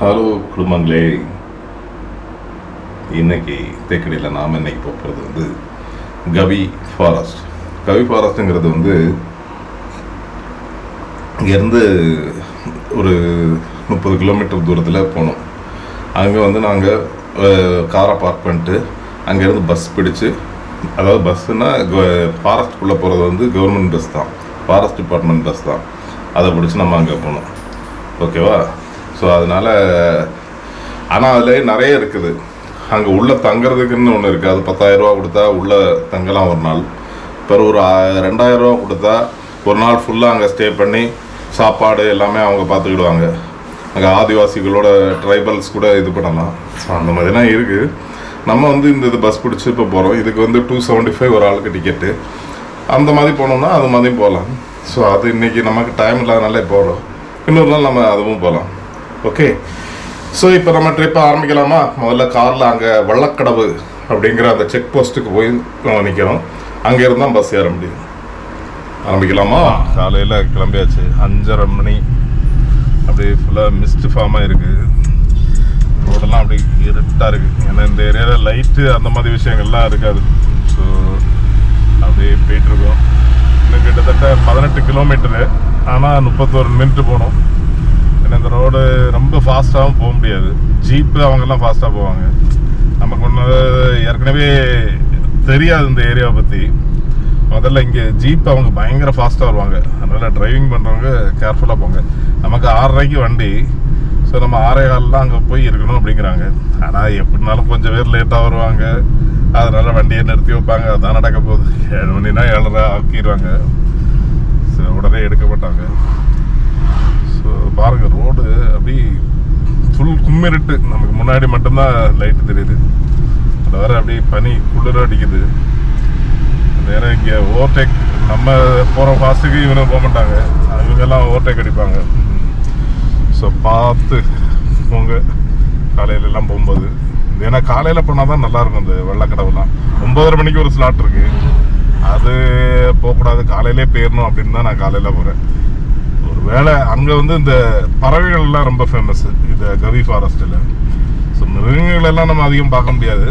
Hello குடும்பங்களே, இன்னைக்கு தேக்கடியில் நாம் இன்னைக்கு போகிறது வந்து கவி ஃபாரஸ்ட். கவி ஃபாரஸ்ட்டுங்கிறது வந்து இங்கேருந்து ஒரு 30 கிலோமீட்டர் தூரத்தில் போனோம். அங்கே வந்து நாங்கள் காரை பார்க் பண்ணிட்டு அங்கேருந்து பஸ் பிடிச்சு, அதாவது பஸ்ஸுனால் ஃபாரஸ்ட்டுக்குள்ளே போகிறது வந்து கவர்மெண்ட் பஸ் தான், ஃபாரஸ்ட் டிபார்ட்மெண்ட் பஸ் தான். அதை பிடிச்சி நம்ம அங்கே போனோம். ஓகேவா? ஸோ அதனால் ஆனால் அதில் நிறைய இருக்குது. அங்கே உள்ளே தங்குறதுக்குன்னு ஒன்று இருக்குது. அது 10,000 ரூபா கொடுத்தா உள்ளே தங்கலாம் ஒரு நாள். பிறகு ஒரு 2,000 ரூபா கொடுத்தா ஒரு நாள் ஃபுல்லாக அங்கே ஸ்டே பண்ணி சாப்பாடு எல்லாமே அவங்க பார்த்துக்கிடுவாங்க. அங்கே ஆதிவாசிகளோட ட்ரைபல்ஸ் கூட இது பண்ணலாம். ஸோ அந்த மாதிரிலாம் இருக்குது. நம்ம வந்து இது பஸ் பிடிச்சி இப்போ போகிறோம். இதுக்கு வந்து 275 ஒரு ஆளுக்கு டிக்கெட்டு. அந்த மாதிரி போனோம்னா அது மாதிரியும் போகலாம். ஸோ அது இன்றைக்கி நமக்கு டைம் இல்லாதனாலே போகிறோம். இன்னொரு நாள் நம்ம அதுவும் போகலாம். ஓகே, ஸோ இப்போ நம்ம ட்ரிப்பை ஆரம்பிக்கலாமா? முதல்ல காரில் அங்கே வள்ளக்கடவு அப்படிங்கிற அந்த செக் போஸ்ட்டுக்கு போய் நிற்கிறோம். அங்கே இருந்தால் பஸ் ஏற முடியும். ஆரம்பிக்கலாமா? காலையில் கிளம்பியாச்சு. 5:30 மணி. அப்படியே ஃபுல்லாக மிஸ்ட் ஃபார்மாக இருக்குது. ரோடெல்லாம் அப்படி இருட்டாக இருக்குது. ஏன்னா இந்த ஏரியாவில் லைட்டு அந்த மாதிரி விஷயங்கள்லாம் இருக்காது. ஸோ அப்படியே போயிட்டுருக்கோம். இன்னும் கிட்டத்தட்ட 18 கிலோமீட்டரு. ஆனால் 31 மினிட் போகணும். ஏன்னா இந்த ரோடு ரொம்ப ஃபாஸ்ட்டாகவும் போக முடியாது. ஜீப்பு அவங்கெல்லாம் ஃபாஸ்ட்டாக போவாங்க. நமக்கு ஒன்று ஏற்கனவே தெரியாது இந்த ஏரியாவை பற்றி. முதல்ல இங்கே ஜீப் அவங்க பயங்கர ஃபாஸ்ட்டாக வருவாங்க. அதனால் டிரைவிங் பண்ணுறவங்க கேர்ஃபுல்லாக போங்க. நமக்கு 6:30 வண்டி. ஸோ நம்ம 6:15 அங்கே போய் இருக்கணும் அப்படிங்கிறாங்க. ஆனால் எப்படினாலும் கொஞ்சம் பேர் லேட்டாக வருவாங்க. அதனால் வண்டியை நிறுத்தி வைப்பாங்க. அதான் நடக்க போகுது. 7 மணினா 7:30 ஆக்கிடுவாங்க. ஸோ உடனே எடுக்க மாட்டாங்க. ஸோ பாருங்கள், ரோடு அப்படி ஃபுல் கும்மிருட்டு. நமக்கு முன்னாடி மட்டும்தான் லைட்டு தெரியுது. அதில் வேறு அப்படி பனி குளிர அடிக்குது. வேறு இங்கே ஓவர்டேக், நம்ம போகிற ஃபாஸ்ட்டுக்கு இவங்க போக மாட்டாங்க. இவங்கெல்லாம் ஓவர்டேக் அடிப்பாங்க. ஸோ பார்த்து போங்க காலையிலலாம் போகும்போது. ஏன்னா காலையில் போனால் தான் நல்லாயிருக்கும். இந்த வெள்ளக்கடவுலாம் 9:30 மணிக்கு ஒரு ஸ்லாட் இருக்குது. அது போகக்கூடாது, காலையிலே போயிடணும் அப்படின்னு தான் நான் காலையில் போகிறேன். ஒரு வேளை அங்கே வந்து இந்த பறவைகள்லாம் ரொம்ப ஃபேமஸ்ஸு இந்த கவி ஃபாரஸ்ட்டில். ஸோ மிருகங்களெல்லாம் நம்ம அதிகம் பார்க்க முடியாது.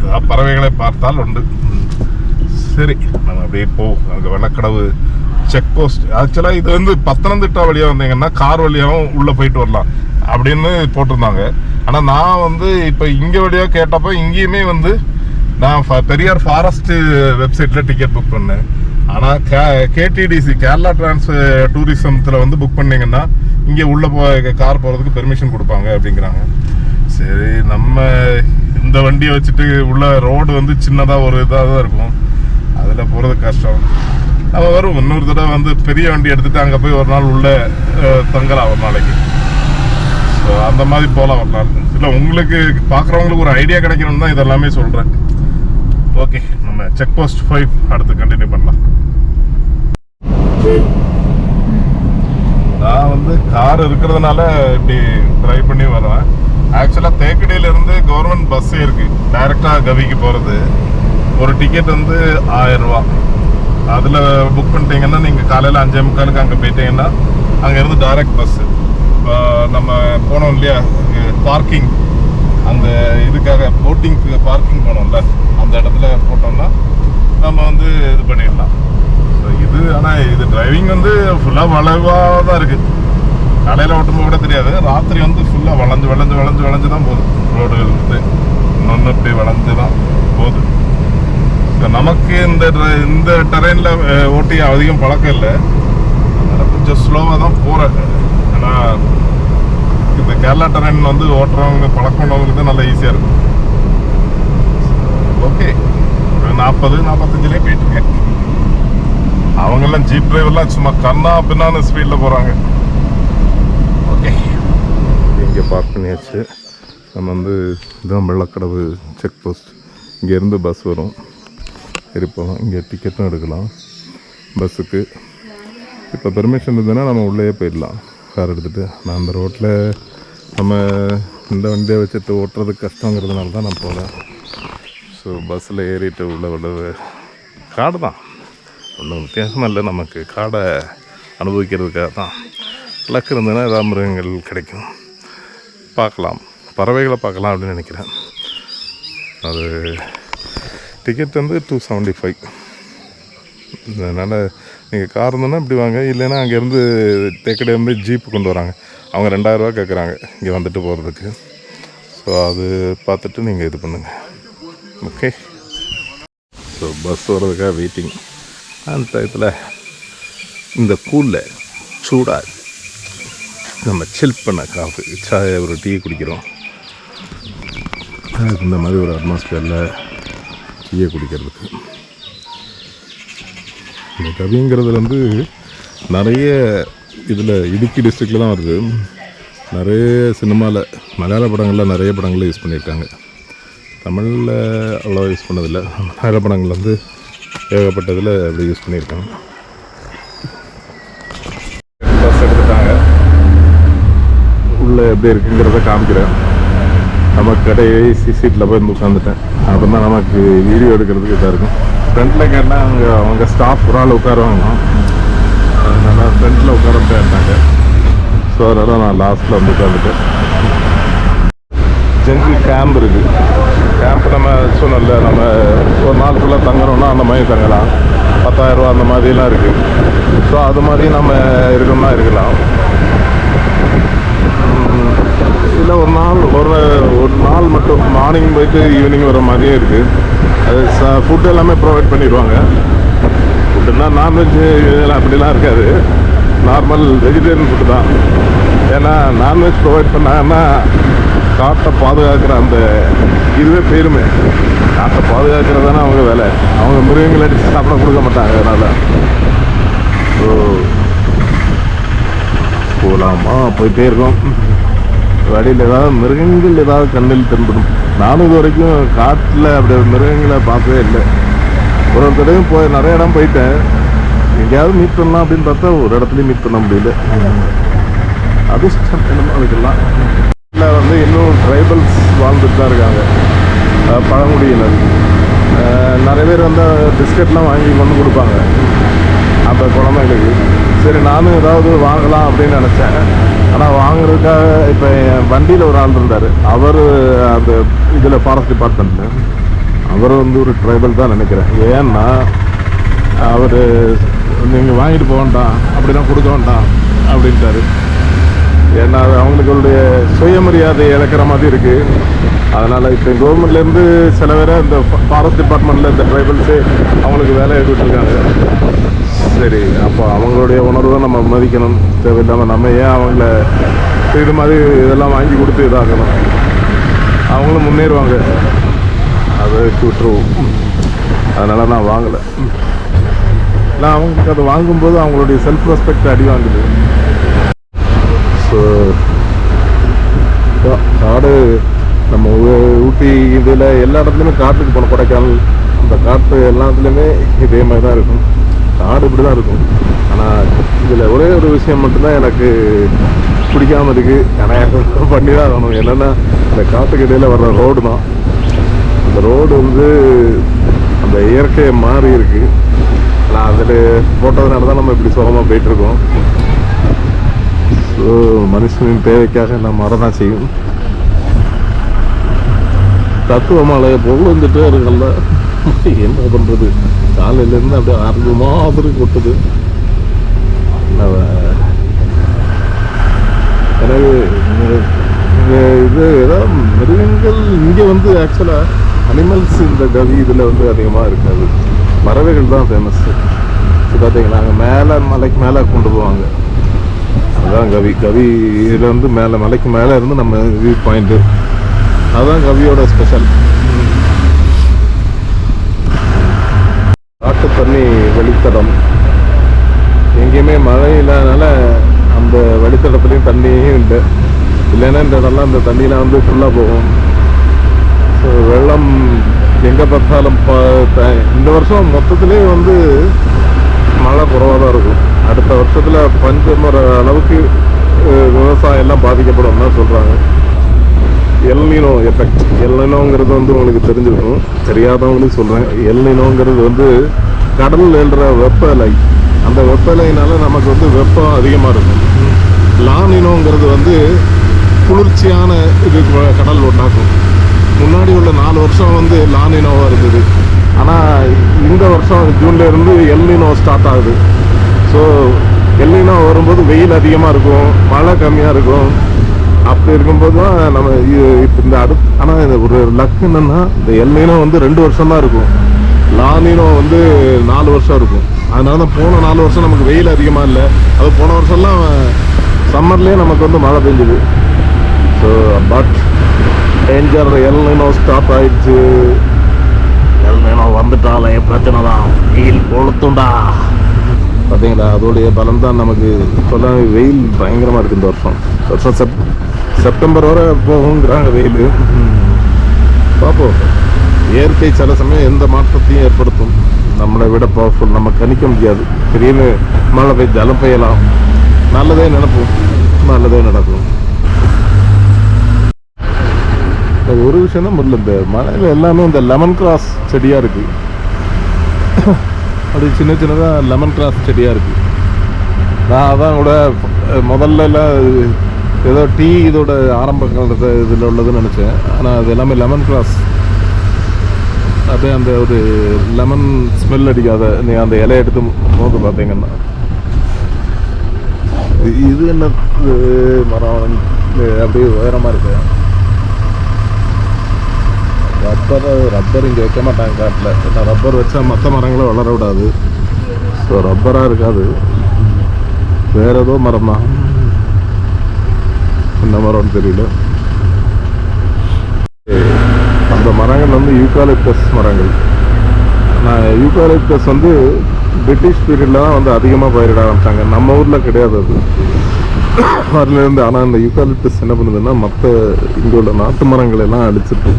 ஏதாவது பறவைகளை பார்த்தால் உண்டு. சரி, நம்ம அப்படியே அங்கே வெள்ளக்கடவு செக் போஸ்ட். ஆக்சுவலாக இது வந்து பத்தனந்திட்டா வழியாக வந்தீங்கன்னா கார் வழியாகவும் உள்ளே போயிட்டு வரலாம் அப்படின்னு போட்டிருந்தாங்க. ஆனால் நான் வந்து இப்போ இங்கே வழியாக கேட்டப்போ இங்கேயுமே வந்து நான் பெரியார் ஃபாரஸ்ட்டு வெப்சைட்டில் டிக்கெட் புக் பண்ணேன். ஆனால் கேடிடிசி கேரளா டூரிசத்தில் வந்து புக் பண்ணிங்கன்னா இங்கே உள்ளே கார் போகிறதுக்கு பெர்மிஷன் கொடுப்பாங்க அப்படிங்கிறாங்க. சரி, நம்ம இந்த வண்டியை வச்சுட்டு உள்ள ரோடு வந்து சின்னதாக ஒரு இதாக தான் இருக்கும். அதில் போகிறது கஷ்டம். நம்ம வரும் இன்னொரு தடவை வந்து பெரிய வண்டி எடுத்துகிட்டு அங்கே போய் ஒரு நாள் உள்ளே தங்கலாம் ஒரு நாளைக்கு. ஸோ அந்த மாதிரி போகலாம் ஒரு நாள். இல்லை, உங்களுக்கு பார்க்குறவங்களுக்கு ஒரு ஐடியா கிடைக்கணும்னு தான் இதெல்லாமே சொல்கிறேன். ஓகே, நம்ம செக் போஸ்ட் 5 அடுத்து கண்டினியூ பண்ணலாம். நான் வந்து கார் இருக்கிறதுனால இப்படி ட்ரை பண்ணி வரேன். ஆக்சுவலாக தேக்கடியிலேருந்து கவர்மெண்ட் பஸ்ஸே இருக்குது டைரெக்டாக கவிக்கு போகிறது. ஒரு டிக்கெட் வந்து 1000 ரூபா. அதில் புக் பண்ணிட்டீங்கன்னா நீங்கள் காலையில் 5:45 அங்கே போயிட்டீங்கன்னா அங்கேருந்து டைரக்ட் பஸ்ஸு. இப்போ நம்ம போனோம் இல்லையா பார்க்கிங், அந்த இதுக்காக போட்டிங்க்கு பார்க்கிங் போனோம்ல, அந்த இடத்துல போட்டோம்னா நம்ம வந்து இது பண்ணிடலாம். ஸோ இது ஆனால் இது டிரைவிங் வந்து ஃபுல்லாக வளைவாக தான் இருக்குது. காலையில் ஓட்டும்போது கூட தெரியாது. ராத்திரி வந்து ஃபுல்லாக வளைஞ்சு தான் போகுது. ரோடுகள் வந்து இன்னொன்று இப்படி வளைஞ்சு தான் போகுது. நமக்கு இந்த டெரெயினில் ஓட்டி அதிகம் பழக்கம் இல்லை. அதனால் கொஞ்சம் ஸ்லோவாக தான் போகிறேன். ஏன்னா இந்த கேரளா டெரெயின் வந்து ஓட்டுறவங்க பழக்கம்னவங்களுக்கு தான் நல்லா ஈஸியாக இருக்கும். ஓகே, ஒரு 40-45 போயிட்டுருக்கேன். அவங்கெல்லாம் ஜீப் டிரைவர்லாம் சும்மா கண்ணா பின்னான ஸ்பீடில் போகிறாங்க. ஓகே, இங்கே பார்க் பண்ணியாச்சு. நம்ம வந்து இதுதான் வெள்ளக்கடவு செக் போஸ்ட். இங்கேருந்து பஸ் வரும். இருப்போம், இங்கே டிக்கெட்டும் எடுக்கலாம் பஸ்ஸுக்கு. இப்போ பெர்மிஷன் இருந்ததுன்னா நம்ம உள்ளே போயிடலாம் கார் எடுத்துகிட்டு. நான் அந்த ரோட்டில் நம்ம இந்த வண்டியை வச்சுட்டு ஓட்டுறதுக்கு கஷ்டங்கிறதுனால தான் நான் போகிறேன். ஸோ பஸ்ஸில் ஏறிட்டு உள்ள காடு தான், ஒன்றும் வித்தியாசமாக இல்லை. நமக்கு காடை அனுபவிக்கிறதுக்காக தான். லக்கு இருந்ததுன்னா ஏதாவது மிருகங்கள் கிடைக்கும். பார்க்கலாம், பறவைகளை பார்க்கலாம் அப்படின்னு நினைக்கிறேன். அது டிக்கெட் வந்து 275. அதனால் நீங்கள் கார் இருந்தோன்னா இப்படி வாங்க, இல்லைன்னா அங்கேருந்து தேக்கடையிலேருந்து ஜீப்பு கொண்டு வராங்க. அவங்க 2000 ரூபா கேட்குறாங்க இங்கே வந்துட்டு போகிறதுக்கு. ஸோ அது பார்த்துட்டு நீங்கள் இது பண்ணுங்கள். ஓகே, ஸோ பஸ் வர்றதுக்காக வெயிட்டிங். அந்த டயத்தில் இந்த கூலில் சூடாக நம்ம சில் பண்ண காஃபி சாய் ஒரு டீ குடிக்கிறோம். இந்த மாதிரி ஒரு அட்மாஸ்பியரில் டீயை குடிக்கிறதுக்கு. இந்த கவிங்கிறது வந்து நிறைய இதில் இடுக்கி டிஸ்ட்ரிக்டில் தான் வருது. நிறைய சினிமாவில் மலையாள படங்களில் நிறைய படங்களில் யூஸ் பண்ணியிருக்காங்க. தமிழில் அவ்வளோ யூஸ் பண்ணதில்லை. மலையாள படங்கள் வந்து ஏகப்பட்டதில் அப்படி யூஸ் பண்ணியிருக்காங்க. பஸ் எடுத்துட்டாங்க, உள்ளே எப்படி இருக்குங்கிறத காமிக்கிறேன். நமக்கு கடைசி சீட்டில் போய் உட்காந்துட்டேன். அப்போ தான் நமக்கு வீடியோ எடுக்கிறதுக்கு இதாக இருக்கும். ஃப்ரண்ட்டில் கேட்டால் அவங்க ஸ்டாஃப் ஒரு ஆள் உட்காருவாங்க. அதனால் ஃப்ரண்ட்டில் உட்காரப்பே இருந்தாங்க. ஸோ அதனால் நான் லாஸ்ட்டில் வந்து உட்காந்துட்டேன். ஜங்கிள் கேம்ப் இருக்குது. கேம்ப் நம்ம சொன்னல, நம்ம ஒரு நாள் ஃபுல்லாக தங்கணும்னா அந்த மாதிரி தங்கலாம். 10,000 ரூபா அந்த மாதிரிலாம் இருக்குது. ஸோ அது மாதிரி நம்ம இருக்கணும்னா இருக்கலாம். இல்லை ஒரு நாள் மட்டும் மார்னிங் போயிட்டு ஈவினிங் வர மாதிரியே இருக்குது. அது ஃபுட் எல்லாமே ப்ரொவைட் பண்ணிடுவாங்க. ஃபுட்டுன்னா நான்வெஜ் இதெல்லாம் அப்படிலாம் இருக்காது. நார்மல் வெஜிடேரியன் ஃபுட்டு தான். ஏன்னா நான்வெஜ் ப்ரொவைட் பண்ணாங்கன்னா காட்டை பாதுகாக்கிற அந்த இதுவே பேருமே. காட்டை பாதுகாக்கிறது தானே அவங்க வேலை. அவங்க மிருகங்களை அடித்து சாப்பிட கொடுக்க மாட்டாங்க. அதனால் ஸோ போகலாமா, போயிட்டே இருக்கோம். வழியில் ஏதாவது மிருகங்கள் ஏதாவது கண்ணில் தென்படும். நானும் இது வரைக்கும் காட்டில் அப்படி மிருகங்களை பார்க்கவே இல்லை. ஒரு தடவையும் போய் நிறைய இடம் போயிட்டேன். எங்கேயாவது மீட் பண்ணலாம் அப்படின்னு பார்த்தா ஒரு இடத்துலையும் மீட் பண்ண முடியல. அதிர்ஷ்டம் என்னமோ அதுக்கெல்லாம். இல்லை வந்து இன்னும் ட்ரைபல்ஸ் வாழ்ந்துட்டு தான் இருக்காங்க, பழங்குடியினர். நிறைய பேர் வந்து பிஸ்கட்லாம் வாங்கி கொண்டு கொடுப்பாங்க அந்த குழந்தைங்களுக்கு. சரி நானும் ஏதாவது வாங்கலாம் அப்படின்னு நினச்சேன். ஆனால் வாங்குறதுக்காக இப்போ என் வண்டியில் ஒரு ஆள் இருந்தார். அவர் அந்த இதில் ஃபாரஸ்ட் டிபார்ட்மெண்ட்டில் அவர் வந்து ஒரு ட்ரைபல் தான் நினைக்கிறேன். ஏன்னா அவர் நீங்கள் வாங்கிட்டு போக வேண்டாம், அப்படிலாம் கொடுக்க வேண்டாம் அப்படின்ட்டாரு. ஏன்னா அது அவங்களுடைய சுயமரியாதை இழக்கிற மாதிரி இருக்குது. அதனால் இப்போ கவர்மெண்ட்லேருந்து சில பேரை இந்த ஃபாரஸ்ட் டிபார்ட்மெண்ட்டில் இந்த ட்ரைபல்ஸே அவங்களுக்கு வேலை எடுத்துட்ருக்காங்க. சரி, அப்போ அவங்களுடைய உணர்வை நம்ம மதிக்கணும். தேவையில்லாமல் நம்ம ஏன் அவங்கள இது மாதிரி இதெல்லாம் வாங்கி கொடுத்து இதாகணும். அவங்களும் முன்னேறுவாங்க, அதை விட்டுருவோம். அதனால் நான் வாங்கலை. நான் அவங்களுக்கு அதை வாங்கும்போது அவங்களுடைய செல்ஃப் ரெஸ்பெக்ட் அடி வாங்குது. ஸோ காடு நம்ம ஊட்டி இதில் எல்லா இடத்துலையுமே காட்டுக்கு போன கொடைக்கானல் அந்த காட்டு எல்லாத்துலேயுமே இதே மாதிரி தான் இருக்கும். காடு இப்படி தான் இருக்கும். ஆனால் இதில் ஒரே ஒரு விஷயம் மட்டும்தான் எனக்கு பிடிக்காமல் இருக்குது. ஆனால் பண்ணி தான் ஆகணும். என்னென்னா இந்த காட்டுக்கு இடையில் வர்ற ரோடு தான். அந்த ரோடு வந்து அந்த இயற்கையை மாறி இருக்குது. ஆனால் அதில் போட்டதுனால தான் நம்ம இப்படி சுகமாக போயிட்டுருக்கோம். ஸோ மனுஷனின் தேவைக்காக எல்லாம் மரதான் செய்யும். தத்துவ மலை பொருள் வந்துட்டே இருக்குல்ல, என்ன பண்ணுறது? காலையிலேருந்து அப்படியே அறுபது மாதிரி கொட்டுது. எனக்கு இது ஏதாவது மிருகங்கள் இங்கே வந்து ஆக்சுவலாக அனிமல்ஸ் இந்த கவி இதில் வந்து அதிகமாக இருக்காது. பறவைகள் தான் ஃபேமஸ்ஸு. பார்த்தீங்களா அங்கே மேலே மலைக்கு மேலே கொண்டு போவாங்க. அதுதான் கவி. கவி இதில் வந்து மேலே மலைக்கு மேலே இருந்து நம்ம வியூ பாயிண்ட்டு. அதுதான் கவியோட ஸ்பெஷல். காட்டு தண்ணி வழித்தடம் எங்கேயுமே மழை இல்லாதனால அந்த வழித்தடத்துலேயும் தண்ணியும் இல்லை. இல்லைன்னா இந்த இடம்லாம் இந்த தண்ணியெலாம் வந்து ஃபுல்லாக போகும். ஸோ வெள்ளம் எங்கே பார்த்தாலும் இந்த வருஷம் மொத்தத்திலே வந்து மழை குறைவாக தான் இருக்கும். அடுத்த வருஷத்தில் பஞ்சம் வர அளவுக்கு விவசாயம் எல்லாம் பாதிக்கப்படும் தான் சொல்கிறாங்க. El Niño effect. எல்னினோங்கிறது வந்து உங்களுக்கு தெரிஞ்சிருக்கும், தெரியாதவங்களுக்கு சொல்கிறேன். எல்னினோங்கிறது வந்து கடலில் எழுற வெப்பலை. அந்த வெப்பலையினால நமக்கு வந்து வெப்பம் அதிகமாக இருக்கும். லானினோங்கிறது வந்து குளிர்ச்சியான இது கடல் உண்டாக்கும். முன்னாடி உள்ள 4 வருஷம் வந்து லானினோவாக இருந்தது. ஆனால் இந்த வருஷம் ஜூன்லேருந்து எல்னினோ ஸ்டார்ட் ஆகுது. ஸோ எல்னினோ வரும்போது வெயில் அதிகமாக இருக்கும், மழை கம்மியாக இருக்கும். அப்படி இருக்கும்போது தான் நம்ம இப்போ இந்த ஆனால் இந்த ஒரு லக் என்னென்னா, இந்த எல்னினோ வந்து 2 வருஷம் தான் இருக்கும், லானினோ வந்து 4 வருஷம் இருக்கும். அதனால தான் போன 4 வருஷம் நமக்கு வெயில் அதிகமாக இல்லை. அது போன வருஷம்லாம் சம்மர்லேயே நமக்கு வந்து மழை பெஞ்சுது. So but danger, El Nino start ஆயிடுச்சு. எல்னினோ வந்துட்டாலே பிரச்சனை தான், வெயில் கொளுத்துண்டா. பார்த்தீங்களா, அதோடைய பலம் தான் நமக்கு. இப்போல்லாம் வெயில் பயங்கரமாக இருக்குது இந்த வருஷம். செப்டம்பர் வரை போகுங்கிறாங்க வெயில். பார்ப்போம். இயற்கை சில சமயம் எந்த மாற்றத்தையும் ஏற்படுத்தும். நம்மளை விட பவர்ஃபுல், நம்ம கணிக்க முடியாது. திடீர்னு மழை பெய்ய ஜலம் பெய்யலாம். நல்லதே நினைப்போம், நல்லதே நடக்கும். ஒரு விஷயம் தான் முதல்ல, இந்த மழையில் எல்லாமே இந்த லெமன் கிராஸ் செடியாக இருக்குது. அப்படி சின்ன சின்னதாக லெமன் கிராஸ் செடியாக இருக்குது. நான் அதான் கூட முதல்ல ஏதோ டீ இதோட ஆரம்ப காலத்தை இதில் உள்ளதுன்னு நினச்சேன். ஆனால் அது எல்லாமே லெமன் கிராஸ். அப்படியே அந்த ஒரு லெமன் ஸ்மெல் அடிக்காத நீங்கள் அந்த இலையை எடுத்து போது பார்த்தீங்கன்னா. இது என்ன மரம் அப்படியே உயரமாக இருக்கு. ரப்பர் இங்கே வைக்க மாட்டாங்க காட்டில். ஏன்னா ரப்பர் வச்சா மற்ற மரங்களை வளர விடாது. ஸோ ரப்பராக இருக்காது, வேற ஏதோ மரம் தான். என்ன மரம்னு தெரியல. அந்த மரங்கள் வந்து யூகாலிப்டஸ் மரங்கள். ஆனால் யூகாலிப்டஸ் வந்து பிரிட்டிஷ் பீரியடில் தான் வந்து அதிகமாக பயிரிட ஆரம்பித்தாங்க. நம்ம ஊரில் கிடையாது அது அதுலேருந்து. ஆனால் இந்த யூகாலிப்டஸ் என்ன பண்ணுதுன்னா, மற்ற இங்கே உள்ள நாட்டு மரங்கள் எல்லாம் அழிச்சிட்டு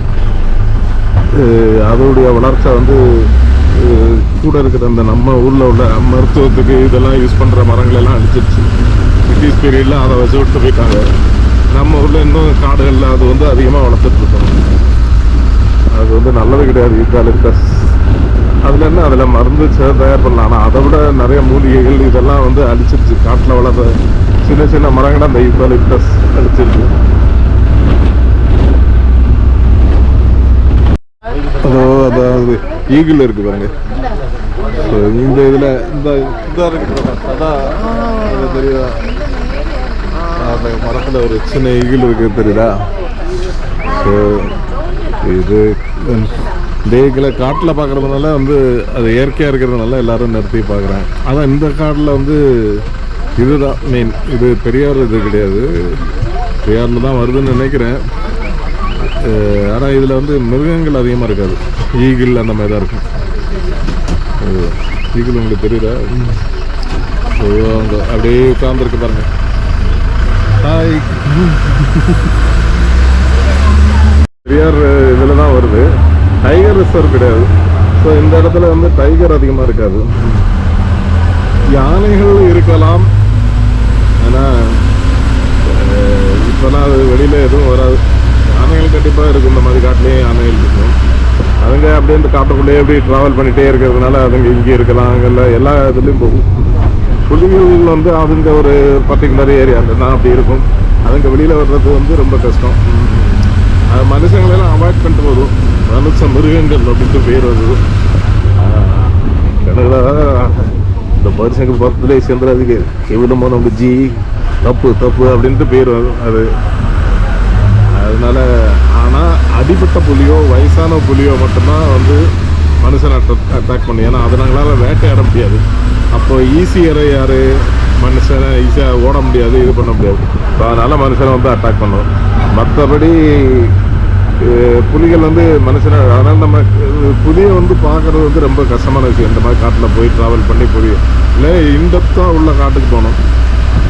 அதோடைய வளர்ச்சி வந்து கூட இருக்கிற அந்த நம்ம ஊரில் உள்ள மருத்துவத்துக்கு இதெல்லாம் யூஸ் பண்ணுற மரங்களெல்லாம் அழிச்சிருச்சு. பிரிட்டிஷ் பீரியடில் அதை வச்சு விட்டு போயிட்டாங்க. நம்ம ஊரில் இன்னும் காடுகளில் அது வந்து அதிகமாக வளர்த்துட்ருக்கோம். அது வந்து நல்லது கிடையாது யூகாலிப்டஸ். அதில் என்ன, அதில் மருந்து தயார் பண்ணலாம். ஆனால் அதை விட நிறைய மூலிகைகள் இதெல்லாம் வந்து அழிச்சிருச்சு. காட்டில் வளர்ற சின்ன சின்ன மரங்களை அந்த யூகாலிப்டஸ் அழிச்சிருச்சு. அதோ அதாவது ஈகிள் இருக்கு பாருங்க. இந்த இதில் இந்த இதாக இருக்கு அதான் தெரியுதா, அந்த மரத்தில் ஒரு சின்ன ஈகிள் இருக்கு தெரியுதா. ஸோ இது டேக்களை காட்டில் பார்க்குறதுனால வந்து அது இயற்கையாக இருக்கிறதுனால எல்லோரும் நிறுத்தி பார்க்குறேன். ஆனால் இந்த காட்டில் வந்து இதுதான் மெயின். இது பெரியார் இது கிடையாது, பெரியாரில் தான் வருதுன்னு நினைக்கிறேன். ஆனால் இதில் வந்து மிருகங்கள் அதிகமாக இருக்காது. ஈகிள் அந்த மாதிரி தான் இருக்கும். ஈகிள் உங்களுக்கு தெரியுதா? அங்கே அப்படியே உட்காந்துருக்கு பாருங்க. ஹாய். பெரியார் இதில் தான் வருது, டைகர் ரிசர்வ் கிடையாது. ஸோ இந்த இடத்துல வந்து டைகர் அதிகமாக இருக்காது. யானைகள் இருக்கலாம், ஆனால் இப்போலாம் அது வெளியில் எதுவும் வராது. யானைகள் கண்டிப்பாக இருக்கும், இந்த மாதிரி காட்டிலேயே யானைகள் இருக்கும். அதுங்க அப்படியே இந்த காட்டுக்குள்ளேயே எப்படி ட்ராவல் பண்ணிகிட்டே இருக்கிறதுனால அதுங்க இங்கே இருக்கலாம், அங்கே எல்லா இதுலேயும் போகும். புலிகள் வந்து அதுங்க ஒரு பர்டிகுலர் ஏரியா தான் அப்படி இருக்கும். அதுங்க வெளியில் வர்றது வந்து ரொம்ப கஷ்டம். அது மனுஷங்களெல்லாம் அவாய்ட் பண்ணிட்டு வரும். மனுஷ மிருகங்கள் அப்படின்ட்டு பேர் வருது. இந்த மனுஷங்க பர்த்டே சேர்ந்துறதுக்கு எவ்வளோ நம்ம ஜி தப்பு தப்பு அப்படின்ட்டு பேர் வரும் அது. அதனால ஆனால் அடிபட்ட புலியோ வயசான புலியோ மட்டும்தான் வந்து மனுஷனை அட்டாக் பண்ணு. ஏன்னா அதனால வேட்டையாட முடியாது. அப்போ ஈஸியரை யார் மனுஷனை ஈஸியாக ஓட முடியாது, இது பண்ண முடியாது. ஸோ அதனால் மனுஷனை வந்து அட்டாக் பண்ணுவோம். மற்றபடி புலிகள் வந்து மனுஷனை, அதனால் நம்ம புலியை வந்து பார்க்குறது வந்து ரொம்ப கஷ்டமான விஷயம். இந்த மாதிரி காட்டில் போய் ட்ராவல் பண்ணி புலி இல்லை இன்டெப்த்தாக உள்ள காட்டுக்கு போகணும்,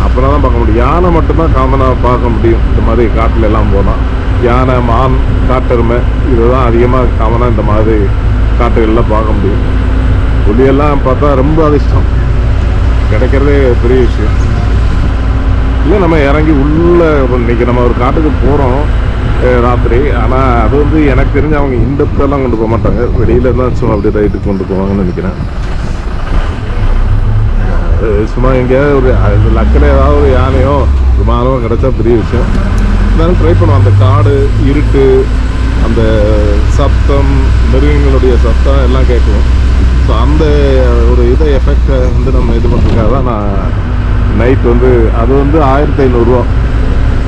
அப்புறம் தான் பார்க்க முடியும். யானை மட்டும்தான் காமனாக பார்க்க முடியும் இந்த மாதிரி காட்டில் எல்லாம் போனால். யானை, மான், காட்டெருமை இதுதான் அதிகமாக காமனாக இந்த மாதிரி காட்டுகளில் பார்க்க முடியும். புலியெல்லாம் பார்த்தா ரொம்ப அதிர்ஷ்டம், கிடைக்கிறதே பெரிய விஷயம். இல்லை நம்ம இறங்கி உள்ள இன்றைக்கி நம்ம ஒரு காட்டுக்கு போகிறோம் ராத்திரி. ஆனால் அது வந்து எனக்கு தெரிஞ்சு அவங்க இண்டெப்த்தெல்லாம் கொண்டு போக மாட்டாங்க, வெளியில் தான் சும்மா அப்படியே ரைட்டுக்கு கொண்டு போவாங்கன்னு நினைக்கிறேன். சும்மா எங்கேயாவது ஒரு லக்கில் ஏதாவது ஒரு யானையோ விமானமோ கிடைச்சா பெரிய விஷயம். இருந்தாலும் ட்ரை பண்ணுவோம். அந்த காடு இருட்டு, அந்த சத்தம், மிருகங்களுடைய சத்தம் எல்லாம் கேட்கும். ஸோ அந்த ஒரு இதை எஃபெக்டை வந்து நம்ம இது பண்ணுறதுக்காக தான் நான் நைட் வந்து அது வந்து 1500 ரூபா.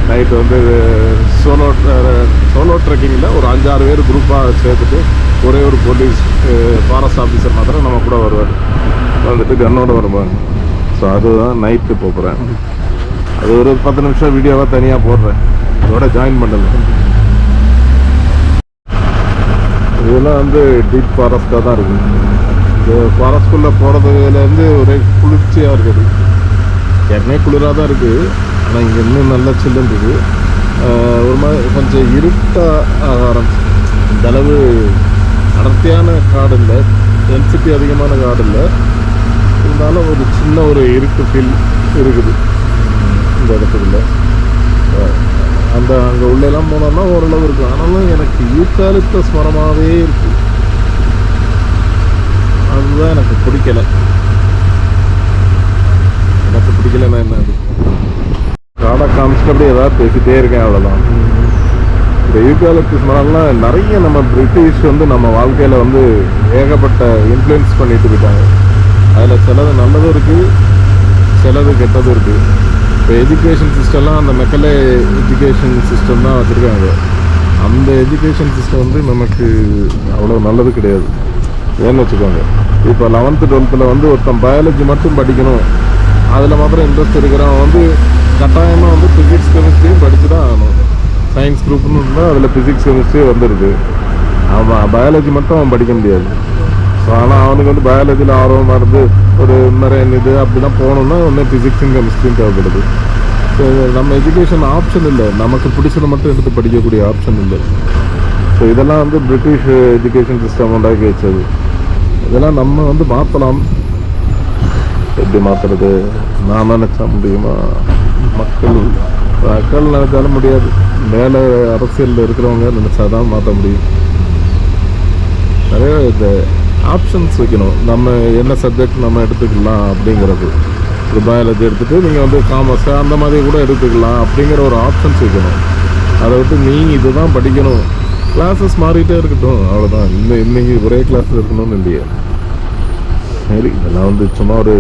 நைட்டு வந்து சோலோ ட்ரெக்கிங்கில் ஒரு 5-6 பேர் குரூப்பாக சேர்த்துட்டு ஒரே ஒரு போலீஸ் ஃபாரஸ்ட் ஆஃபீஸர் மாத்திரம் நம்ம கூட வருவார், வந்துட்டு கன்னோட வருவாங்க. ஸோ அதுதான் நைட்டு போகிறேன். அது ஒரு 10 நிமிஷம் வீடியோவாக தனியாக போடுறேன், அதோட ஜாயின் பண்ணல. இதெல்லாம் வந்து டீப் ஃபாரஸ்ட்டாக தான் இருக்குது. இந்த ஃபாரஸ்ட்குள்ளே போகிறதுலேருந்து ஒரே குளிர்ச்சியாக இருக்குது. ஏற்கனவே குளிராக தான் இருக்குது, ஆனால் இங்கே இன்னும் நல்லா சில்லுன்னு இருக்குது. ஒரு மாதிரி கொஞ்சம் இருட்டாக ஆரம்பிச்சு. இந்த அளவு அடர்த்தியான காடு இல்லை, டென்சிட்டி அதிகமான காடு இல்லை, இருந்தாலும் ஒரு சின்ன ஒரு இருட்டு ஃபீல் இருக்குது இந்த இடத்துக்குள்ள. அந்த அங்கே உள்ளெல்லாம் போனோம்னா ஓரளவு இருக்கும். ஆனாலும் எனக்கு யூக்காலிப்டஸ் மரமாகவே இருக்கு, அதுதான் எனக்கு பிடிக்கலை. எனக்கு பிடிக்கலன்னா என்ன, அது காடை காமிச்சிட்டு அப்படியே ஏதாவது பேசிகிட்டே இருக்கேன், அவ்வளோதான். இந்த யூக்காலிப்டஸ் மரம்லாம் நிறைய நம்ம பிரிட்டிஷ் வந்து நம்ம வாழ்க்கையில் வந்து ஏகப்பட்ட இன்ஃப்ளூயன்ஸ் பண்ணிட்டு இருக்காங்க. அதில் சிலது நல்லதும் இருக்குது, சிலது கெட்டதும் இருக்குது. இப்போ எஜுகேஷன் சிஸ்டம்லாம் அந்த மெக்கலே எஜுகேஷன் சிஸ்டம் தான் வச்சுருக்காங்க. அந்த எஜுகேஷன் சிஸ்டம் வந்து நமக்கு அவ்வளோ நல்லது கிடையாது. ஏன்னு வச்சுக்கோங்க, இப்போ 11th 12th வந்து ஒருத்தன் பயாலஜி மட்டும் படிக்கணும், அதில் மாத்திரம் இன்ட்ரெஸ்ட் இருக்கிறவன் வந்து கட்டாயமாக வந்து ஃபிசிக்ஸ் கெமிஸ்ட்ரியும் படித்து தான் ஆகணும். சயின்ஸ் குரூப்னு இருந்தால் அதில் ஃபிசிக்ஸ் கெமிஸ்ட்ரி வந்துடுது. அவன் பயாலஜி மட்டும் அவன் படிக்க முடியாது. ஸோ ஆனால் அவனுக்கு வந்து பயாலஜியில் ஆர்வமாக இருந்து ஒரு மெரைன் இது அப்படிலாம் போகணுன்னா ஒன்று ஃபிசிக்ஸும் கெமிஸ்ட்ரியும் தேவைப்படுது. ஸோ நம்ம எஜுகேஷன் ஆப்ஷன் இல்லை, நமக்கு பிடிச்சதை மட்டும் எடுத்து படிக்கக்கூடிய ஆப்ஷன் இல்லை. ஸோ இதெல்லாம் வந்து பிரிட்டிஷ் எஜுகேஷன் சிஸ்டம் உண்டாக்கி வச்சது. இதெல்லாம் நம்ம வந்து மாற்றலாம். எப்படி மாற்றுறது? நான் நினச்சா முடியுமா? மக்கள் நினச்சாலும் முடியாது. மேலே அரசியலில் இருக்கிறவங்க நினச்சாதான் மாற்ற முடியும். நிறைய இந்த ஆப்ஷன்ஸ் வைக்கணும். நம்ம என்ன சப்ஜெக்ட் நம்ம எடுத்துக்கலாம் அப்படிங்கிறது. ஒரு பயாலஜி எடுத்துகிட்டு நீங்கள் வந்து காமர்ஸ் அந்த மாதிரி கூட எடுத்துக்கலாம் அப்படிங்கிற ஒரு ஆப்ஷன்ஸ் வைக்கணும். அதை விட்டு நீங்கள் இதுதான் படிக்கணும், கிளாஸஸ் மாறிட்டே இருக்கட்டும், அவ்வளோதான். இன்னைக்கு ஒரே கிளாஸில் இருக்கணும்னு இல்லையே. சரி, இதெல்லாம் வந்து சும்மா ஒரு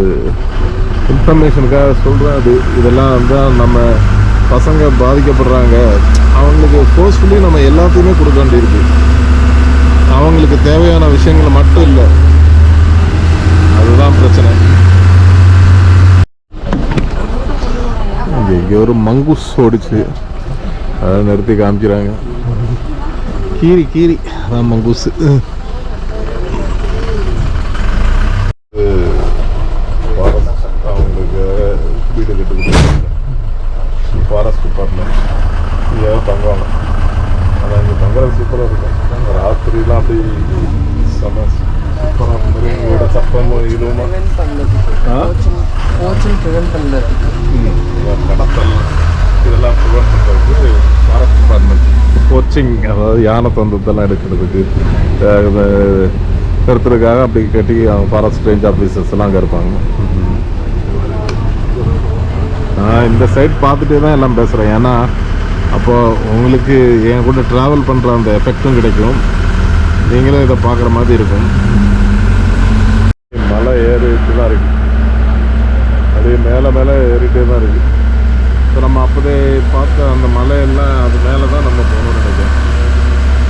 இன்ஃபர்மேஷனுக்காக சொல்கிறேன். இதெல்லாம் வந்து நம்ம பசங்க பாதிக்கப்படுறாங்க, அவங்களுக்கு ஃபோர்ஸ்ஃபுல்லி நம்ம எல்லாத்தையுமே கொடுக்க வேண்டியிருக்கு. அவங்களுக்கு தேவையான விஷயங்களை மட்டும் இல்லை, அதுதான் பிரச்சனை. இங்கே ஒரு மங்கூஸ் ஓடிச்சு, அதை நிறுத்தி காமிக்கிறாங்க. கீரி அதான் மங்கூஸ். அவங்களுக்கு வீடு கட்டு கொடுத்துருக்காங்க ஃபாரஸ்ட் டிபார்ட்மெண்ட். இங்கே தங்குவாங்க. ஆனால் இங்கே தங்குறது சூப்பராக இருக்கும். ராத்திரிலாம் அப்படி செம சூப்பராக மிருகங்களோட சப்பமும் இதுவுமா கடத்தல் இதெல்லாம் ப்ரிவென்ட் பண்ணுறதுக்கு ஃபாரஸ்ட் டிபார்ட்மெண்ட் கோச்சிங், அதாவது யானை தந்தத்தெல்லாம் எடுக்கிறதுக்கு நிறுத்துறதுக்காக அப்படி கட்டி அவங்க ஃபாரஸ்ட் ரேஞ்ச் ஆஃபீஸர்ஸ் எல்லாம் அங்கே இருப்பாங்க. நான் இந்த சைட் பார்த்துட்டே தான் எல்லாம் பேசுகிறேன். ஏன்னா அப்போது உங்களுக்கு என் கூட ட்ராவல் பண்ணுற அந்த எஃபெக்டும் கிடைக்கும், நீங்களும் இதை பார்க்குற மாதிரி இருக்கும். மலை ஏறிட்டு தான் இருக்குது, அப்படியே மேலே ஏறிட்டே தான் இருக்குது. இப்போ நம்ம அப்போதே பார்த்த அந்த மலையெல்லாம் அது மேலே தான் நம்ம போகணும்னு நினைக்கிறேன்.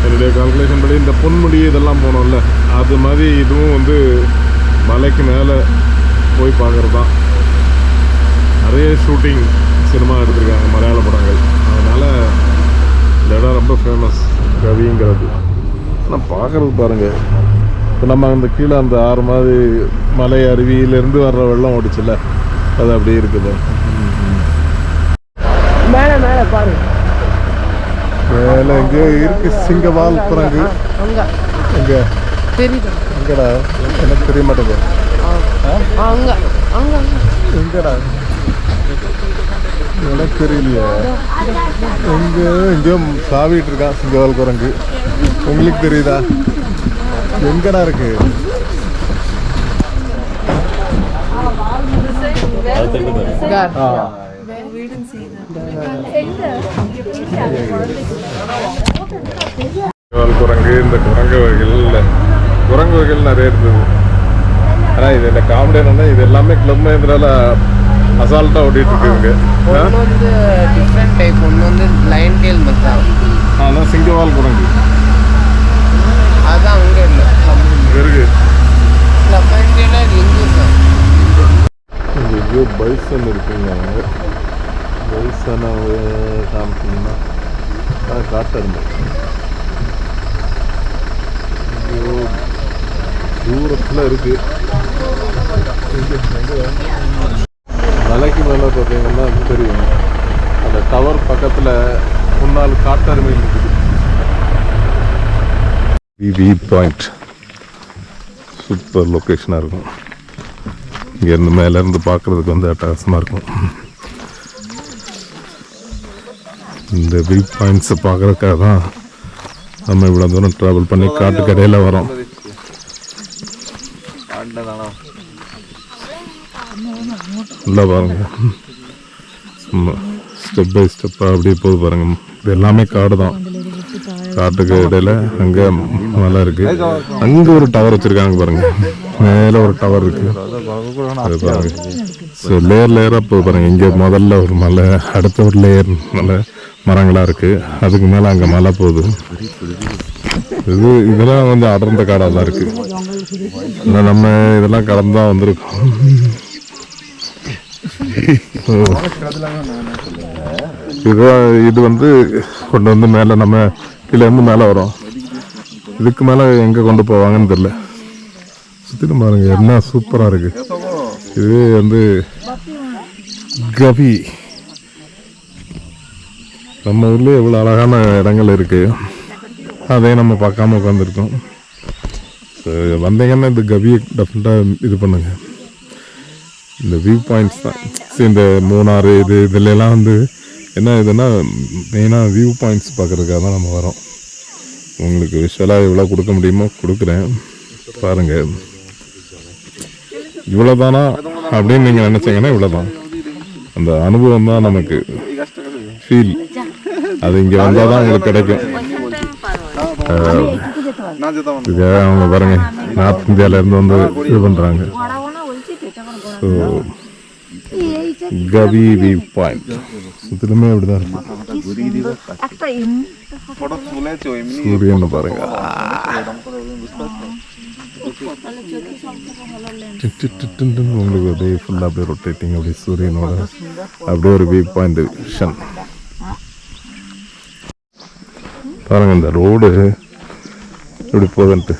என்னுடைய கால்குலேஷன் படி இந்த பொன்முடி இதெல்லாம் போனோம்ல, அது மாதிரி இதுவும் வந்து மலைக்கு மேலே போய் பார்க்குறது தான். நிறைய ஷூட்டிங் சினிமா எடுத்திருக்காங்க, மலையாள படங்கள். அதனால் இந்த இடம் ரொம்ப ஃபேமஸ், கவிங்கிறது. ஆனால் பார்க்குறது பாருங்கள், இப்போ நம்ம அந்த கீழே அந்த ஆறு மாதிரி மலை அருவியிலேருந்து வர்ற வெள்ளம் ஓடிச்சுல்ல, அது அப்படியே இருக்குது. மேலே பாருங்க, மேலே எங்கே இருக்கு சிங்கவால் குரங்கு. எங்கே எங்கடா? எனக்கு தெரிய மாட்டேங்குது. எங்கடா? எனக்கு தெரியலையா? எங்கேயோ சாவிட்டு இருக்கான் சிங்கவால் குரங்கு. உங்களுக்கு தெரியுதா? எங்கடா இருக்கு? குரங்கு, இந்த குரங்கு வகைகள் நிறைய இருந்தது. ஆனால் இது இந்த காமெடி என்னன்னா, இது எல்லாமே கிளப் மஹிந்திரால அசால்ட்டாக ஓட்டிகிட்டு இருக்குங்க. ஒன்று வந்து டிஃப்ரெண்ட் டைப், ஒன்று வந்து லைன் டெயில் மச்சான். அதான் சிங்கவால் குரங்கு, அதுதான் அங்கே இல்லை இருக்கு. கிளப் மஹிந்திரால எங்கே சார் எங்கேயோ பைசன் இருக்குங்க. பைசனை காமிச்சிங்கன்னா காட்டருமை. ஐயோ தூரத்தில் இருக்கு. மலைக்கு மேலே பார்த்தீங்கன்னா தெரியும், அந்த டவர் பக்கத்தில் முன்னாள் காட்டருமை இருக்குது. விவி பாயிண்ட் சூப்பர் லொக்கேஷனாக இருக்கும். இங்கேருந்து மேலேருந்து பார்க்குறதுக்கு வந்து அட்டகாசமாக இருக்கும். இந்த வியூ பாயிண்ட்ஸை பார்க்குறதுக்காக தான் நம்ம இவ்வளோ தூரம் ட்ராவல் பண்ணி காட்டுக்கடையில் வரோம். நல்லா பாருங்க, ஸ்டெப் பை ஸ்டெப்பாக அப்படியே போது பாருங்க. இது எல்லாமே காடு தான். காட்டுக்கு இடையில அங்கே மலை இருக்கு, அங்கே ஒரு டவர் வச்சிருக்காங்க பாருங்க. மேலே ஒரு டவர் இருக்கு, அது பாருங்க. ஸோ லேயர் லேயராக போய் பாருங்க. இங்கே முதல்ல ஒரு மலை, அடுத்த ஒரு லேயர் மலை மரங்களாக இருக்கு, அதுக்கு மேலே அங்கே மலை போகுது. இதெல்லாம் வந்து அடர்ந்த காடாக தான் இருக்கு. ஆனால் நம்ம இதெல்லாம் கடந்து தான் வந்திருக்கோம். இது வந்து கொண்டு வந்து மேலே நம்ம கீழே இருந்து மேலே வரோம். இதுக்கு மேலே எங்கே கொண்டு போவாங்கன்னு தெரியல. சுற்றிலும் பாருங்க, என்ன சூப்பராக இருக்கு. இது வந்து கவி. நம்ம ஊர்லேயே எவ்வளோ அழகான இடங்கள் இருக்கு, அதையும் நம்ம பார்க்காம உட்காந்துருக்கோம். வந்தீங்கன்னா இந்த கவியை டெஃபினட்டாக இது பண்ணுங்க. இந்த வியூ பாயிண்ட்ஸ் தான். இந்த மூணாறு இதுலாம் வந்து என்ன இதுன்னா, மெயினாக வியூ பாயிண்ட்ஸ் பார்க்குறதுக்காக தான் நம்ம வரோம். உங்களுக்கு விஷுவலாக எவ்வளோ கொடுக்க முடியுமோ கொடுக்குறேன் பாருங்கள். இவ்வளோ தானா அப்படின்னு நீங்கள் நினச்சிங்கன்னா இவ்வளோ தான். அந்த அனுபவம் தான் நமக்கு ஃபீல். அது இங்கே வந்தால் தான் உங்களுக்கு கிடைக்கும். இது அவங்க பாருங்க, நார்த் இந்தியாவிலேருந்து வந்து இது பண்ணுறாங்க. ஸோ கவி வியூ பாயிண்ட் சுற்றிலுமே அப்படிதான் இருக்கு. சூரியன் பாருங்க, உங்களுக்கு அப்படியே ஃபுல்லாக அப்படியே ரொட்டேட்டிங், அப்படியே சூரியனோட அப்படியே ஒரு வியூ பாயிண்ட் விஷன் பாருங்க. இந்த ரோடு எப்படி போகுதுன்ட்டு,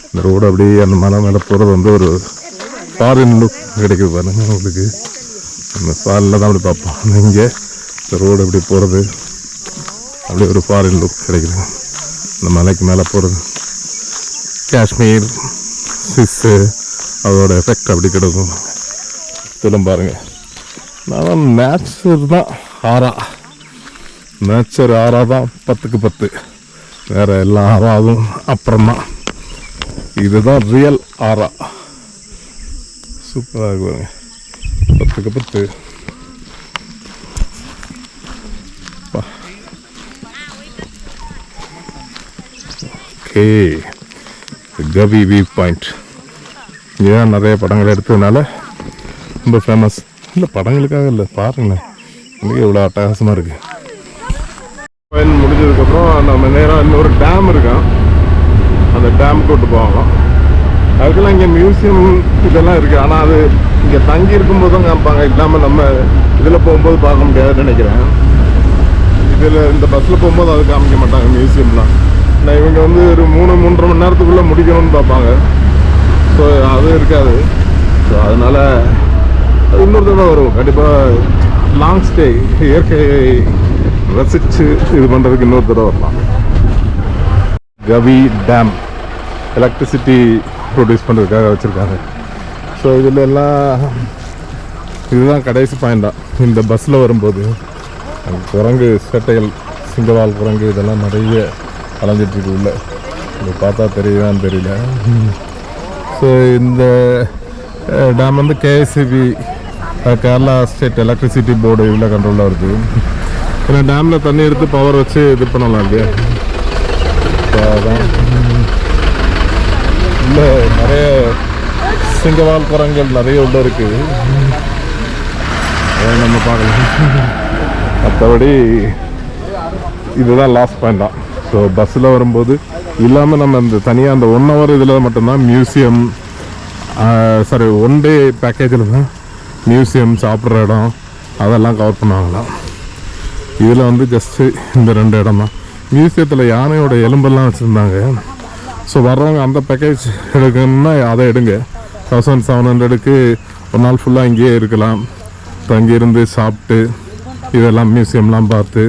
இந்த ரோடு அப்படியே அந்த மலை மேலே போகிறது வந்து ஒரு ஃபாரின் லுக் கிடைக்குது பாருங்க உங்களுக்கு. அந்த ஃபாரினில் தான் அப்படி பார்ப்போம். இங்கே இந்த ரோடு எப்படி போகிறது அப்படியே ஒரு ஃபாரின் லுக் கிடைக்குது. இந்த மலைக்கு மேலே போகிறது காஷ்மீர், ஸ்விஸ்ஸு, அதோட எஃபெக்ட் அப்படி கிடைக்கும். இதெல்லாம் பாருங்கள். நான் நேச்சர் தான் ஆறா, நேச்சர் ஆறா தான் 10க்கு 10. வேறு எல்லா ஆறாவும் அப்புறமா இதுதான் ரியல் ஆறா. சூப்பராக இருக்குங்க, 10க்கு 10. ஓகே, கவி வியூ பாயிண்ட். இங்கே நிறைய படங்கள் எடுத்ததுனால ரொம்ப ஃபேமஸ். இல்லை படங்களுக்காக இல்லை, பாருங்களேன் இன்றைக்கி எவ்வளோ அட்டகாசமாக இருக்குது. முடிஞ்சதுக்கப்புறம் நம்ம நேராக இன்னொரு டேம் இருக்கான், அந்த டேமுக்கு விட்டு போவாங்க. அதுக்கெல்லாம் இங்கே மியூசியம் இதெல்லாம் இருக்குது. ஆனால் அது இங்கே தங்கி இருக்கும்போது தான் காமிப்பாங்க, இல்லாமல் நம்ம இதில் போகும்போது பார்க்க முடியாதுன்னு நினைக்கிறேன். இதில் இந்த பஸ்ஸில் போகும்போது அது காமிக்க மாட்டாங்க மியூசியம்லாம். நான் இவங்க வந்து ஒரு 3-3.5 மணி நேரத்துக்குள்ளே முடிக்கணும்னு பார்ப்பாங்க. ஸோ அது இருக்காது. ஸோ அதனால் அது இன்னொரு தடவை வரும் கண்டிப்பாக. லாங் ஸ்டே, இயற்கையை ரசித்து இது பண்ணுறதுக்கு இன்னொரு தடவை வரலாம். கவி டேம் எலக்ட்ரிசிட்டி ப்ரொடியூஸ் பண்ணுறதுக்காக வச்சுருக்காங்க. ஸோ இதில் எல்லாம் இதுதான் கடைசி பாயிண்டாக. இந்த பஸ்ஸில் வரும்போது குரங்கு சேட்டைகள், சிங்கவால் குரங்கு இதெல்லாம் நிறைய அலைஞ்சிட்ருக்கு உள்ள. இதை பார்த்தா தெரியுதான்னு தெரியல. ஸோ இந்த டேம் வந்து KSCP, Kerala state electricity board இதில் கண்ட்ரோலில் வருது. ஏன்னா டேமில் தண்ணி எடுத்து பவர் வச்சு இது பண்ணலாம் இல்லையா. ஸோ அதான் இல்லை நிறைய சிங்கவால் குரங்கள் நிறைய உள்ள இருக்குது, அதை நம்ம பார்க்கலாம். மற்றபடி இதுதான் லாஸ்ட் பாயிண்ட் தான். ஸோ பஸ்ஸில் வரும்போது இல்லாமல் நம்ம இந்த தனியாக அந்த 1 hour இதில் மட்டும்தான் மியூசியம், சாரி 1 day பேக்கேஜில் தான் மியூசியம், சாப்பிட்ற இடம் அதெல்லாம் கவர் பண்ணுவாங்களாம். இதில் வந்து ஜஸ்ட்டு இந்த 2 இடம் தான். மியூசியத்தில் யானையோட எலும்பெல்லாம் வச்சுருந்தாங்க. ஸோ வர்றவங்க அந்த பேக்கேஜ் எடுக்கணும்னா அதை எடுங்க. 1700க்கு ஒரு நாள் ஃபுல்லாக இங்கேயே இருக்கலாம், தங்கியிருந்து சாப்பிட்டு இதெல்லாம் மியூசியம்லாம் பார்த்து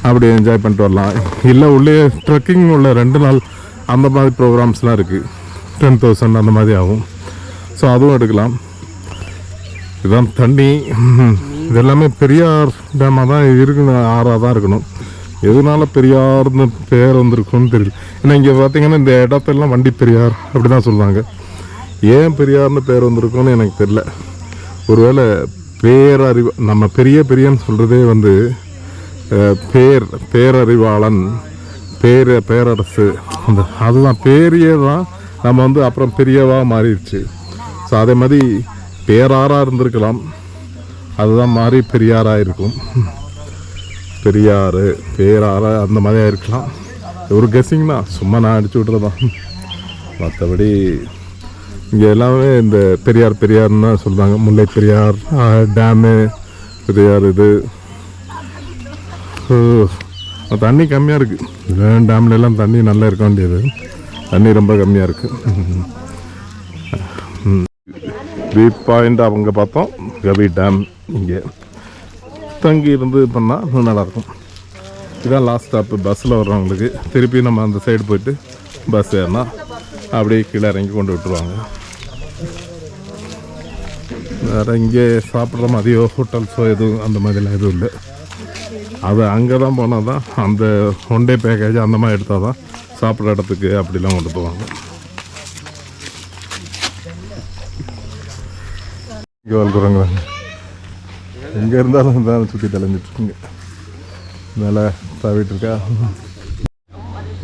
அப்படியே என்ஜாய் பண்ணிட்டு வரலாம். இல்லை உள்ளே ட்ரெக்கிங் உள்ள 2 நாள் அந்த மாதிரி ப்ரோக்ராம்ஸ்லாம் இருக்குது, 10,000 அந்த மாதிரி ஆகும். ஸோ அதுவும் எடுக்கலாம். இதுதான் தண்ணி. இது எல்லாமே பெரியார் டேமாக தான் இருக்கணும், ஆறாக தான் இருக்கணும். எதனால பெரியார்னு பேர் வந்திருக்குன்னு தெரியல. ஏன்னா இங்கே பார்த்தீங்கன்னா இந்த இடத்தெல்லாம் வண்டி பெரியார் அப்படி தான் சொல்லுவாங்க. ஏன் பெரியார்னு பேர் வந்திருக்குன்னு எனக்கு தெரியல. ஒருவேளை பேரறிவு, நம்ம பெரியன்னு சொல்கிறதே வந்து பேரறிவாளன், பேரரசு, அந்த அதுதான் பேரியே தான் நம்ம வந்து அப்புறம் பெரியவா மாறிடுச்சு. ஸோ அதே மாதிரி பேராராக இருந்திருக்கலாம், அதுதான் மாறி பெரியாராக இருக்கும். பெரியார் பேராரா அந்த மாதிரியாக இருக்கலாம். ஒரு கெஸ்ஸிங் தான், சும்மா நான் அடிச்சு விட்றதான். மற்றபடி இங்கே எல்லாமே இந்த பெரியார்னு தான் சொல்கிறாங்க. முல்லை பெரியார் டேமு, பெரியார் இது. தண்ணி கம்மியாக இருக்குது. டேம்ல எல்லாம் தண்ணி நல்லா இருக்க வேண்டியது, தண்ணி ரொம்ப கம்மியாக இருக்குது. வியூ பாயிண்ட் அவங்க பார்த்தோம், கவி டேம். இங்கே தங்கி இருந்து பண்ணால் இன்னும் நல்லாயிருக்கும். இதுதான் லாஸ்ட் ஸ்டாப்பு பஸ்ஸில் வர்றவங்களுக்கு. திருப்பி நம்ம அந்த சைடு போயிட்டு பஸ் ஏறினா அப்படியே கீழே இறங்கி கொண்டு விட்டுருவாங்க. வேறு இங்கே சாப்பிட்ற மாதிரியோ ஹோட்டல்ஸோ எதுவும் அந்த மாதிரிலாம் எதுவும் இல்லை. அது அங்கே தான் போனால் தான் அந்த 1 day பேக்கேஜ் அந்த மாதிரி எடுத்தால் தான் சாப்பிட்ற இடத்துக்கு அப்படிலாம் கொண்டு போவாங்க. இங்கே வளர்க்குறாங்க, எங்கே இருந்தாலும் தான் சுற்றி தலைஞ்சிட்ருக்குங்க. மேலே தாவிட்டு இருக்கா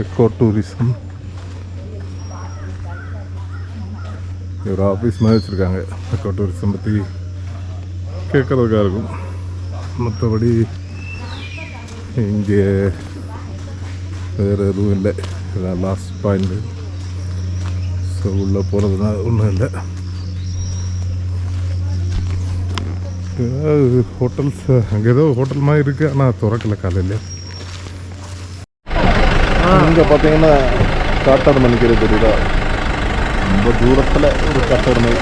எக்கோ டூரிசம். ஒரு ஆஃபீஸ் மாதிரி வச்சுருக்காங்க எக்கோ டூரிசம் பற்றி கேட்குறதுக்காக இருக்கும். மற்றபடி இங்கே வேறு எதுவும் இல்லை. இதான் லாஸ்ட் பாயிண்ட்டு. ஸோ உள்ளே போகிறதுனா ஒன்றும் இல்லை. ஹோட்டல்ஸ் அங்கே ஏதோ ஹோட்டல் மாதிரி இருக்குது, ஆனால் திறக்கல காலையில். இங்கே பார்த்தீங்கன்னா காட்டார் மணிக்கிறது தெரியுதா, ரொம்ப தூரத்தில் ஒரு காட்டார் மணி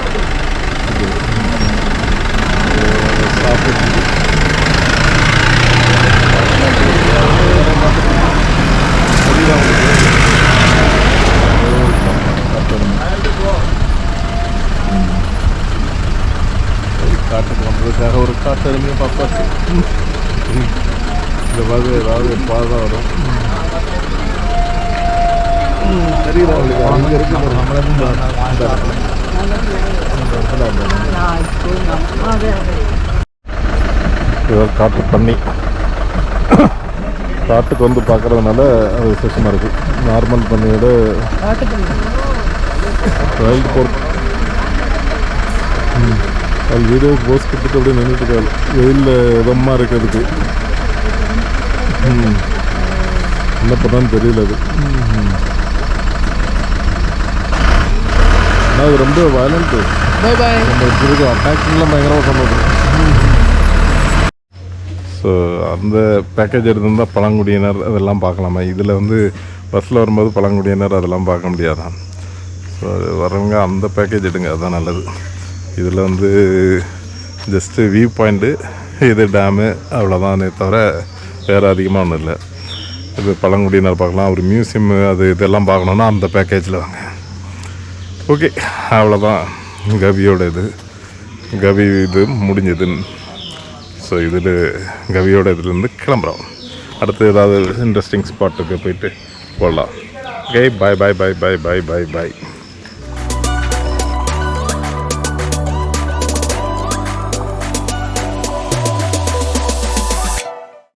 சாப்பிட்டு காட்டுக்கு வந்ததுக்காக ஒரு காட்டெருமையை பார்த்தாச்சு. இந்த மாதிரி ஏதாவது பாதை வரும் தெரியுதா உங்களுக்கு? அங்கே இருக்கு காட்டு பண்ணி காட்டுக்கு வந்து பார்க்குறதுனால அது விசேஷமாக இருக்குது. நார்மல் பண்ணியோட ரயில் போர்ட் அது வீடியோ போஸ் கொடுத்துட்டு அப்படியே நின்றுட்டு இருக்காது. வெயிலில் இதமாக இருக்கிறதுக்கு என்ன பண்ணான்னு தெரியல. அது ஆனால் அது ரொம்ப வயலண்ட்டு. நம்ம இருக்குது அட்டாக்லாம் பயங்கரமாக பண்ணுறது. ஸோ அந்த பேக்கேஜ் எடுத்திருந்தால் பழங்குடியினர் அதெல்லாம் பார்க்கலாமா. இதில் வந்து பஸ்ஸில் வரும்போது பழங்குடியினர் அதெல்லாம் பார்க்க முடியாதான். ஸோ வரவங்க அந்த பேக்கேஜ் எடுங்க, அதுதான் நல்லது. இதில் வந்து ஜஸ்ட்டு வியூ பாயிண்ட்டு, இது டேமு, அவ்வளோதானே தவிர வேறு அதிகமாக ஒன்றும் இல்லை. இது பழங்குடியினர் பார்க்கலாம், ஒரு மியூசியம் அது இதெல்லாம் பார்க்கணுன்னா அந்த பேக்கேஜில் வாங்க. ஓகே, அவ்வளோதான் கவியோட இது. கவி இது முடிஞ்சது. ஸோ இதில் கவியோட இதுலேருந்து கிளம்புறோம். அடுத்து ஏதாவது இன்ட்ரெஸ்டிங் ஸ்பாட்டுக்கு போயிட்டு போடலாம். ஓகே, பாய் பாய் பாய் பாய் பாய் பாய் பாய்.